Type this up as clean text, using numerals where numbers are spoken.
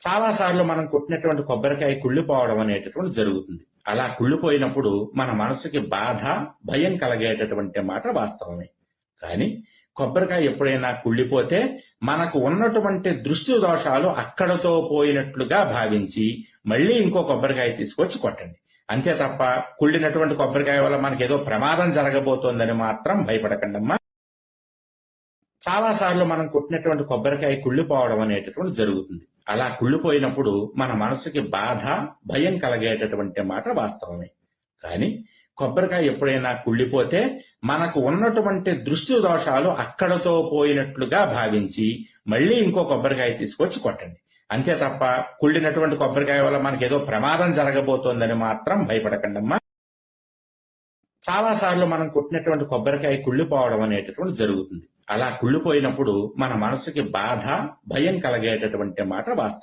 చాలా సార్లు మనం కొట్టినటువంటి కొబ్బరికాయ కుళ్ళిపోవడం అనేటటువంటి జరుగుతుంది. అలా కుళ్ళిపోయినప్పుడు మన మనసుకి బాధ, భయం కలిగేటటువంటి మాట వాస్తవమే. కానీ కొబ్బరికాయ ఎప్పుడైనా కుళ్ళిపోతే మనకు ఉన్నటువంటి దృష్టి దోషాలు అక్కడతో పోయినట్లుగా భావించి మళ్ళీ ఇంకో కొబ్బరికాయ తీసుకొచ్చి కొట్టండి. అంతే తప్ప కుళ్ళినటువంటి కొబ్బరికాయ వల్ల మనకేదో ప్రమాదం జరగబోతోందని మాత్రం భయపడకండమ్మా. చాలా సార్లు మనం కొట్టినటువంటి కొబ్బరికాయ కుళ్ళిపోవడం అనేటటువంటి జరుగుతుంది. అలా కుళ్ళిపోయినప్పుడు మన మనసుకి బాధ, భయం కలిగేటటువంటి మాట వాస్తవమే. కానీ కొబ్బరికాయ ఎప్పుడైనా కుళ్ళిపోతే మనకు ఉన్నటువంటి దృష్టి దోషాలు అక్కడతో పోయినట్లుగా భావించి మళ్ళీ ఇంకో కొబ్బరికాయ తీసుకొచ్చి కొట్టండి. అంతే తప్ప కుళ్ళినటువంటి కొబ్బరికాయ వల్ల మనకేదో ప్రమాదం జరగబోతోందని మాత్రం భయపడకండమ్మా. చాలా సార్లు మనం కొట్టినటువంటి కొబ్బరికాయ కుళ్ళిపోవడం అనేటటువంటి జరుగుతుంది. అలా కుళ్ళిపోయినప్పుడు మన మనసుకి బాధ, భయం కలిగేటటువంటి మాట వాస్తవం.